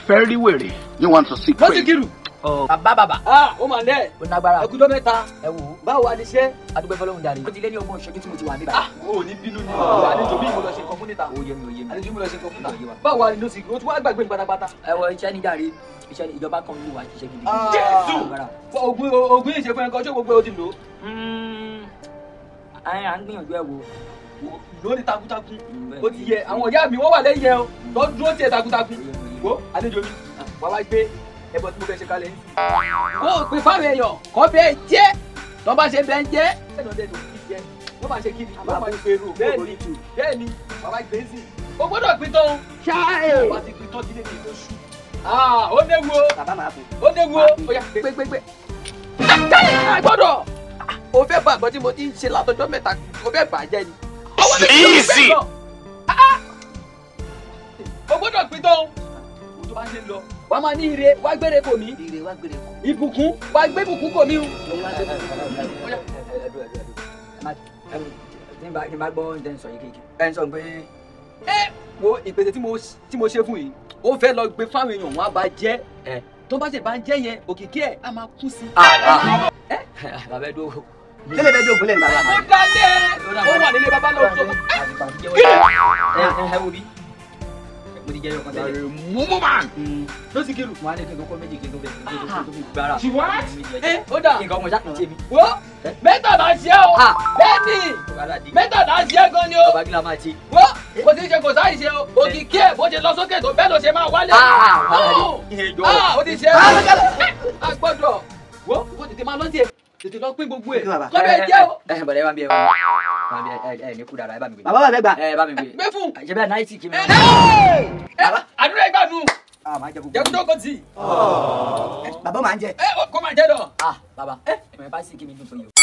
fẹ́ rí wèrè. You want to see Mo ti crazy? Kiru. Bàbá. Ó mà lẹ̀. Ó nágbára. Ẹkùjọ́ mẹ́ta. Ẹ wò ó. Báwo wá ní ṣe? Adúgbò fọlọ́run darí. Ó ti lé ní ọgbọ̀n ìṣẹ́jú tí mo ti wà níbà. O ò ní bínú ni. Àlejò bí mo lọ ṣe nǹkan fún níta. Oyè mi. Àlejò mi lọ ṣe nǹkan fún níta. Báwo wá ní ló sì o tún wá gbàgbé ní pátápátá. Ẹ wọ iṣẹ́ ní jàre. Iṣẹ́ ìjọba kan ló wà ṣiṣẹ́ gidi. Jésù! Ògùn yìí ṣe fún ẹ̀kọ́ ṣé gbogbo ẹ o ti lò ó? À ń gbìyànjú ẹ wo. Lórí takuntakun. Ó ti yẹ àwọn ìyá mi wọ́n wà lẹ́yìn ẹ o. Tó dúró tiẹ̀ takuntakun. Wo àlejò mi. Wà wá gbé ẹbọ tí mo fẹ́ ṣe kalẹ̀ yìí. Ó pè fáwọn èèyàn kọ́ bẹ́ẹ̀ jẹ́. Tó bá ṣe bẹ́ẹ̀ jẹ́. Wọ́n máa ṣe kí ni? Wọ́n máa ṣe èrò. Bẹ́ẹ̀ni, wà wá gbé sí. O gbọ́dọ̀ pin tán. Ṣáà. Wà á ti pin tán dílé ní oṣù. Ó léwu o. Bàbá máa fún. Ó léwu o. Ó yá gbégbégbé. Gbọ́dọ̀. O fẹ́ bá àgbọ̀ tí mo ti ń ṣe látọjọ́ mẹ́ta. O fẹ́ bàjẹ́ ni. Easy. O gbọ́dọ̀ pin tán. O tó bá ṣe lọ. Wàá máa ní ire wá gbére kò mí. Ire wá gbére kò. Ìbùkún wá gbé ìbùkún kò mí o. Tí n bá gbọ́ ǹjẹ́ ń sọ yìí kéèké. Ẹ ń sọ pé. Wo ìpèsè tí mo ṣe fún yìí. Ó fẹ́ lọ gbé fáwọn èèyàn wọn á bá jẹ́. Tó bá ṣe bá ń jẹ́ yẹn òkìkí ẹ̀ á máa kú sí. Bàbá ẹ dúró. Tẹ́lẹ̀ bẹ́ẹ̀ dóògùn lẹ́nu bàbá. Ó dalẹ̀. Ó wà nílé bàbá lọ́wọ́ tó. Ẹ wo bí. Mo ti jẹ́ yọkan tẹ́lẹ̀. Mumu man. Ló sì Kiru. Mo á ní kí n kọ́kọ́ méjì kí n tó bẹ̀ kí n tó fi gbára. She what? Ó dà. Kí n kọ́ ọmọ ṣáà ṣe mi. Wo mẹ́tà náà ṣe o. Bẹ́ẹ̀ni mẹ́tà náà ṣe gan ni o. Bàbá kí la máa ṣe. Wo kò sí ṣe kò sáà ṣe o. Òkìkí ẹ̀ bó ṣe lọ sókè tó bẹ́ẹ̀ ló ṣe máa wálé. Ó ti ṣe a gbọ́dọ̀. Wo tètè máa lọ díẹ̀. Tètè lọ pín gbogbo ẹ̀. Kọ́ bẹ́ẹ̀ jẹ́ o. Bọ̀dẹ̀ ẹ bá mi bí ẹ wọ́n. Ẹ ní kú dára ẹ bá mi gbé. Bàbá wà fẹ́ gbà. Ẹ bá mi gbé. Gbé fún. Ṣé bẹ́ẹ̀ náà ti kí mi. Àdúrà ìgbà nù. Máa jẹ gbogbo. Jẹ́ kó tó kó tì. Bàbá máa ń jẹ. Kó máa jẹ́ dọ̀. Bàbá ẹ bá sì kí mi dùn fún yìí.